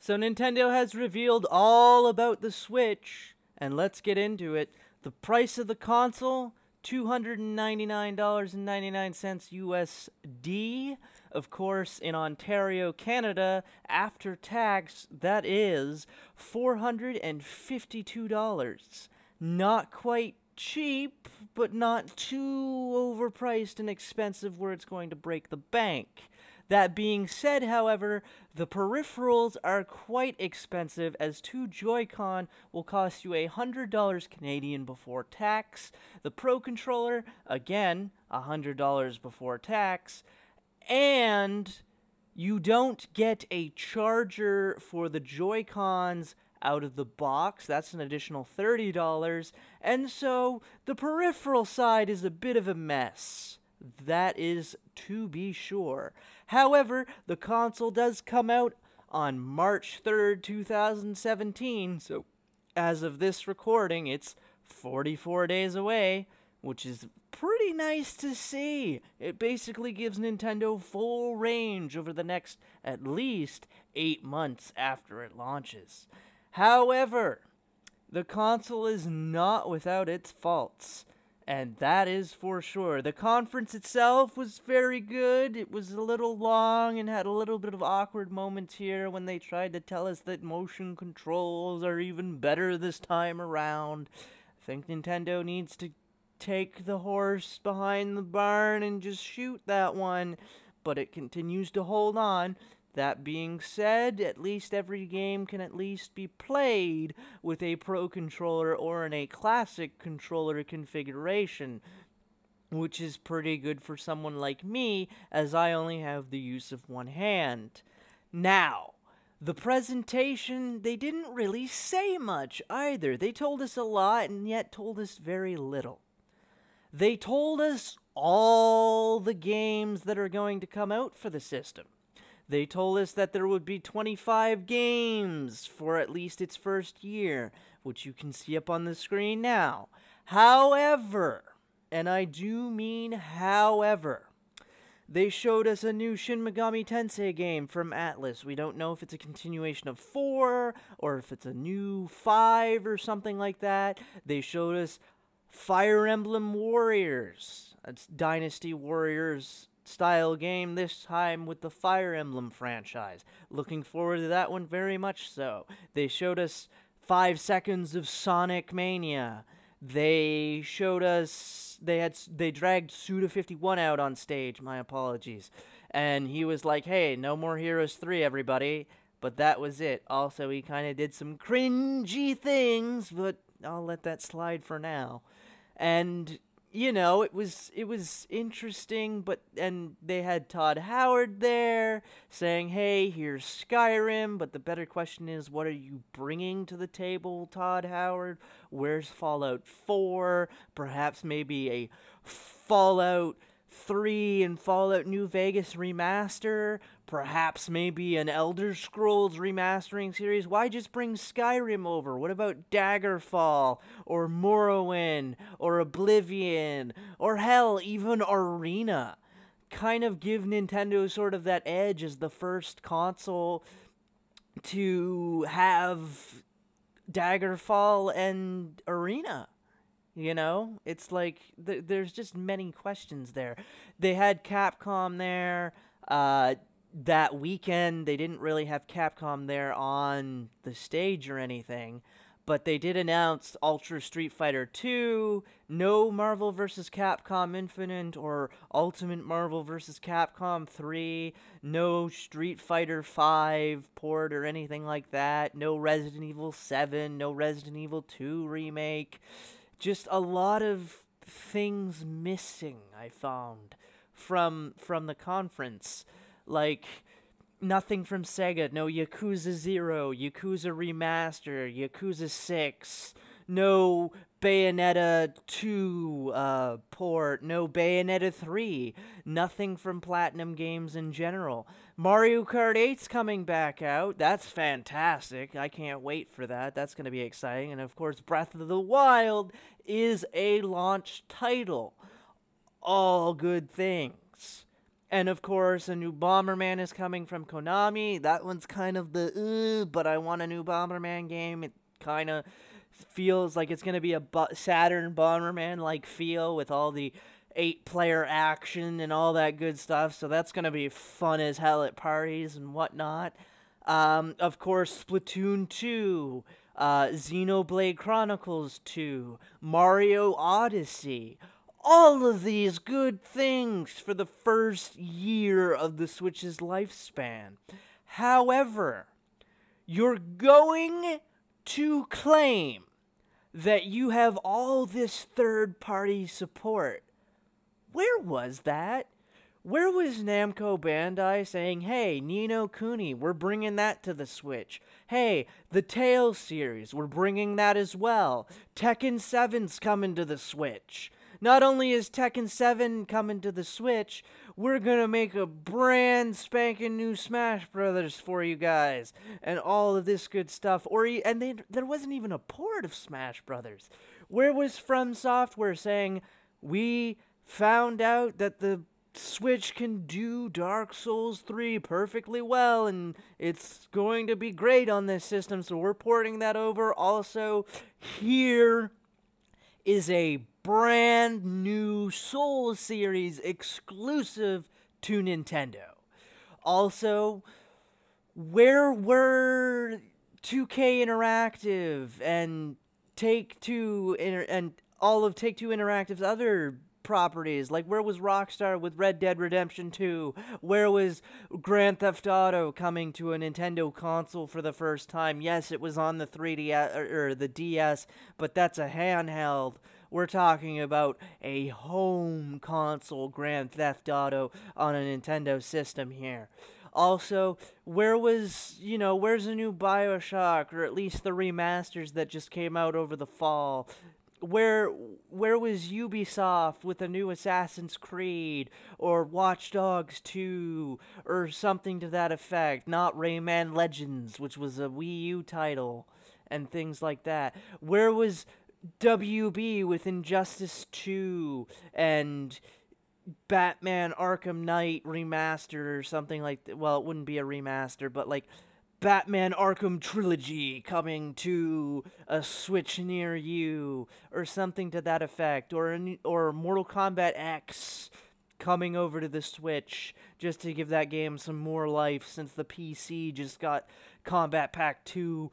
So Nintendo has revealed all about the Switch, and let's get into it. The price of the console, $299.99 USD. Of course, in Ontario, Canada, after tax, that is $452. Not quite cheap, but not too overpriced and expensive where it's going to break the bank. That being said, however, the peripherals are quite expensive, as two Joy-Con will cost you $100 Canadian before tax. The Pro Controller, again, $100 before tax. And you don't get a charger for the Joy-Cons out of the box. That's an additional $30. And so the peripheral side is a bit of a mess. That is to be sure. However, the console does come out on March 3rd, 2017, so as of this recording, it's 44 days away, which is pretty nice to see. It basically gives Nintendo full range over the next at least 8 months after it launches. However, the console is not without its faults. And that is for sure. The conference itself was very good. It was a little long and had a little bit of awkward moments here when they tried to tell us that motion controls are even better this time around. I think Nintendo needs to take the horse behind the barn and just shoot that one. But it continues to hold on. That being said, at least every game can at least be played with a Pro Controller or in a Classic Controller configuration, which is pretty good for someone like me, as I only have the use of one hand. Now, the presentation, they didn't really say much either. They told us a lot and yet told us very little. They told us all the games that are going to come out for the system. They told us that there would be 25 games for at least its first year, which you can see up on the screen now. However, and I do mean however, they showed us a new Shin Megami Tensei game from Atlas. We don't know if it's a continuation of 4 or if it's a new 5 or something like that. They showed us Fire Emblem Warriors. That's Dynasty Warriors style game, this time with the Fire Emblem franchise. Looking forward to that one very much so. They showed us 5 seconds of Sonic Mania. They showed us they dragged Suda51 out on stage, my apologies. And he was like, "Hey, no more Heroes 3, everybody." But that was it. Also, he kind of did some cringy things, but I'll let that slide for now. And you know, it was interesting, and they had Todd Howard there saying, "Hey, here's Skyrim," but the better question is, what are you bringing to the table, Todd Howard? Where's Fallout 4? Perhaps maybe a Fallout 3 and Fallout New Vegas remaster? Perhaps maybe an Elder Scrolls remastering series? Why just bring Skyrim over? What about Daggerfall, or Morrowind, or Oblivion, or hell, even Arena? Kind of give Nintendo sort of that edge as the first console to have Daggerfall and Arena. You know, it's like there's just many questions there. They had Capcom there. That weekend, they didn't really have Capcom there on the stage or anything, but they did announce Ultra Street Fighter 2, no Marvel vs. Capcom Infinite or Ultimate Marvel vs. Capcom 3, no Street Fighter 5 port or anything like that, no Resident Evil 7, no Resident Evil 2 remake. Just a lot of things missing, I found, from the conference. Like, nothing from Sega, no Yakuza 0, Yakuza Remaster, Yakuza 6, no Bayonetta 2 port, no Bayonetta 3, nothing from Platinum Games in general. Mario Kart 8's coming back out. That's fantastic. I can't wait for that. That's going to be exciting. And of course, Breath of the Wild is a launch title. All good things. And of course, a new Bomberman is coming from Konami. That one's kind of the, but I want a new Bomberman game. It kind of feels like it's going to be a Saturn Bomberman-like feel with all the 8-player action and all that good stuff. So that's going to be fun as hell at parties and whatnot. Of course, Splatoon 2, Xenoblade Chronicles 2, Mario Odyssey. All of these good things for the first year of the Switch's lifespan. However, you're going to claim that you have all this third-party support. Where was that? Where was Namco Bandai saying, hey, Ni no Kuni, we're bringing that to the Switch. Hey, the Tales series, we're bringing that as well. Tekken 7's coming to the Switch. Not only is Tekken 7 coming to the Switch, we're gonna make a brand spanking new Smash Brothers for you guys, and all of this good stuff. There wasn't even a port of Smash Brothers. Where was From Software saying, we found out that the Switch can do Dark Souls 3 perfectly well, and it's going to be great on this system, so we're porting that over. Also, here is a brand new Souls series exclusive to Nintendo. Also, where were 2K Interactive and Take-Two and all of Take-Two Interactive's other properties? Like, where was Rockstar with Red Dead Redemption 2? Where was Grand Theft Auto coming to a Nintendo console for the first time? Yes, it was on the 3DS or the DS, but that's a handheld. We're talking about a home console Grand Theft Auto on a Nintendo system here. Also, where's the new BioShock, or at least the remasters that just came out over the fall? Where was Ubisoft with a new Assassin's Creed, or Watch Dogs 2, or something to that effect? Not Rayman Legends, which was a Wii U title, and things like that. Where was WB with Injustice 2 and Batman Arkham Knight remastered or something like that? Well, it wouldn't be a remaster, but like Batman Arkham Trilogy coming to a Switch near you, or something to that effect, or Mortal Kombat X coming over to the Switch, just to give that game some more life, since the PC just got Combat Pack 2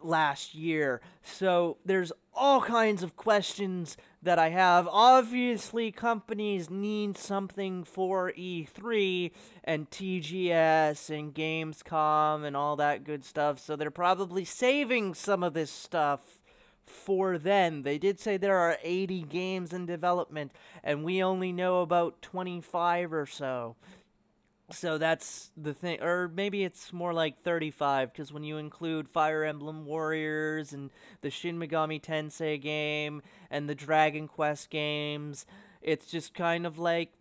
last year. So there's all kinds of questions that I have. Obviously, companies need something for E3 and TGS and Gamescom and all that good stuff, so they're probably saving some of this stuff for then. They did say there are 80 games in development, and we only know about 25 or so. So that's the thing, or maybe it's more like 35, because when you include Fire Emblem Warriors and the Shin Megami Tensei game and the Dragon Quest games, it's just kind of like,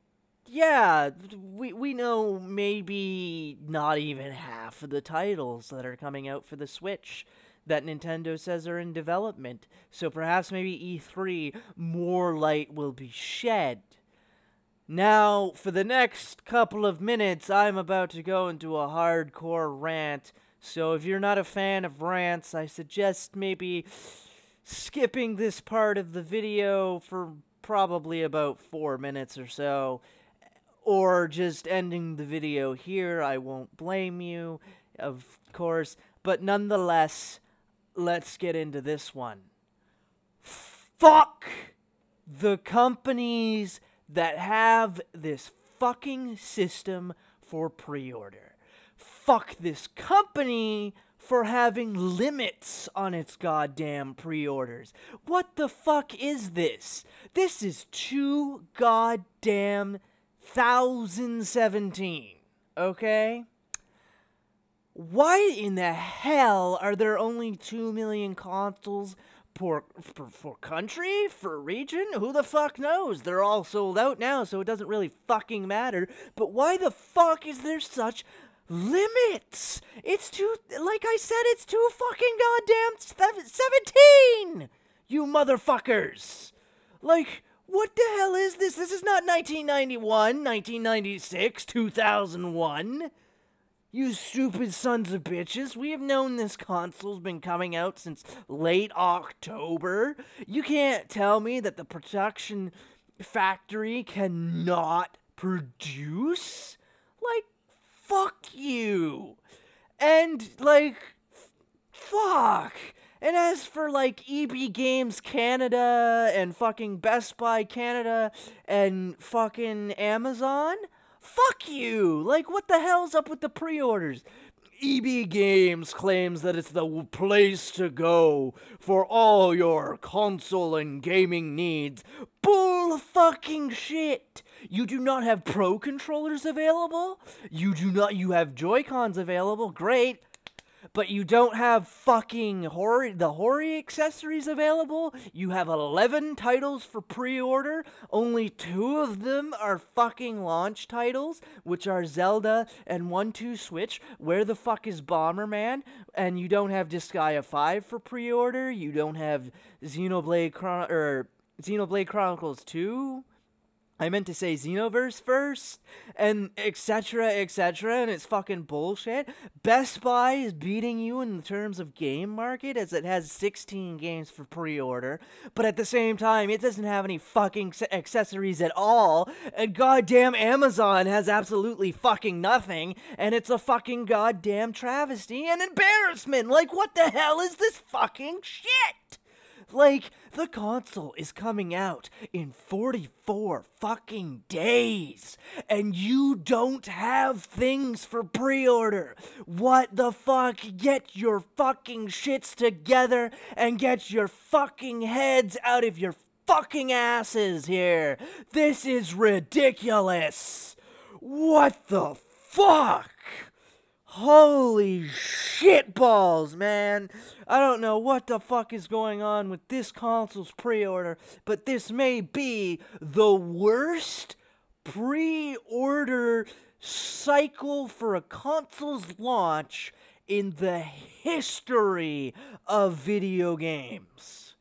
yeah, we know maybe not even half of the titles that are coming out for the Switch that Nintendo says are in development. So perhaps maybe E3, more light will be shed. Now, for the next couple of minutes, I'm about to go into a hardcore rant, so if you're not a fan of rants, I suggest maybe skipping this part of the video for probably about 4 minutes or so, or just ending the video here. I won't blame you, of course, but nonetheless, let's get into this one. Fuck the companies that have this fucking system for pre-order. Fuck this company for having limits on its goddamn pre-orders. What the fuck is this? This is too goddamn 2017, okay? Why in the hell are there only 2 million consoles for country? For region? Who the fuck knows? They're all sold out now, so it doesn't really fucking matter. But why the fuck is there such limits? It's too, like I said, it's too fucking goddamn 17! You motherfuckers! Like, What the hell is this? This is not 1991, 1996, 2001. You stupid sons of bitches. We have known this console's been coming out since late October. You can't tell me that the production factory cannot produce? Like, fuck you. And, like, fuck. And as for, like, EB Games Canada and fucking Best Buy Canada and fucking Amazon, fuck you. Like, what the hell's up with the pre-orders? EB Games claims that it's the place to go for all your console and gaming needs. Bull fucking shit. You do not have Pro controllers available? You have Joy-Cons available? Great. But you don't have fucking the Hori accessories available? You have 11 titles for pre-order. Only 2 of them are fucking launch titles, which are Zelda and 1-2 Switch. Where the fuck is Bomberman? And you don't have Disgaea 5 for pre-order. You don't have Xenoblade Chronicles 2. I meant to say Xenoverse first, and etc., and it's fucking bullshit. Best Buy is beating you in terms of game market, as it has 16 games for pre-order, but at the same time, it doesn't have any fucking accessories at all, and goddamn Amazon has absolutely fucking nothing, and it's a fucking goddamn travesty and embarrassment. Like, what the hell is this fucking shit? Like, the console is coming out in 44 fucking days, and you don't have things for pre-order. What the fuck? Get your fucking shits together and get your fucking heads out of your fucking asses here. This is ridiculous. What the fuck? Holy shitballs, man. I don't know what the fuck is going on with this console's pre-order, but this may be the worst pre-order cycle for a console's launch in the history of video games.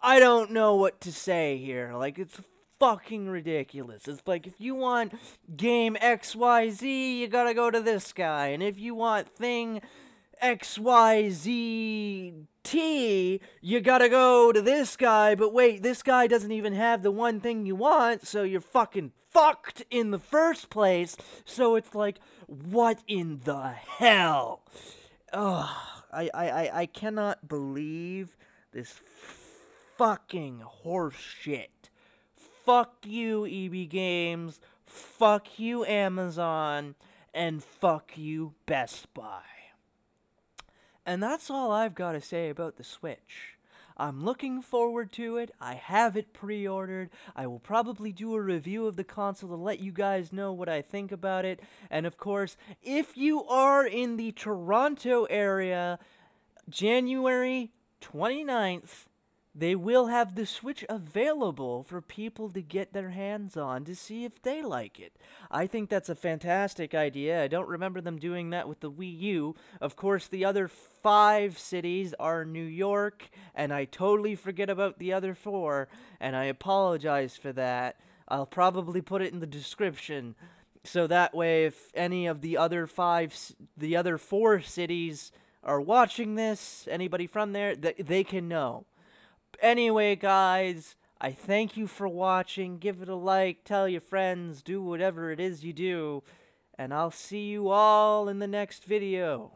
I don't know what to say here. Like, it's fucking ridiculous. It's like, if you want game XYZ, you gotta go to this guy. And if you want thing XYZT, you gotta go to this guy. But wait, this guy doesn't even have the one thing you want, so you're fucking fucked in the first place. So it's like, what in the hell? Ugh, I cannot believe this fucking horse shit. Fuck you, EB Games, fuck you, Amazon, and fuck you, Best Buy. And that's all I've got to say about the Switch. I'm looking forward to it. I have it pre-ordered. I will probably do a review of the console to let you guys know what I think about it. And of course, if you are in the Toronto area, January 29th, they will have the Switch available for people to get their hands on to see if they like it. I think that's a fantastic idea. I don't remember them doing that with the Wii U. Of course, the other 5 cities are New York, and I totally forget about the other 4, and I apologize for that. I'll probably put it in the description, so that way if any of the other 4 cities are watching this, anybody from there, they can know. Anyway, guys, I thank you for watching. Give it a like, tell your friends, do whatever it is you do, and I'll see you all in the next video.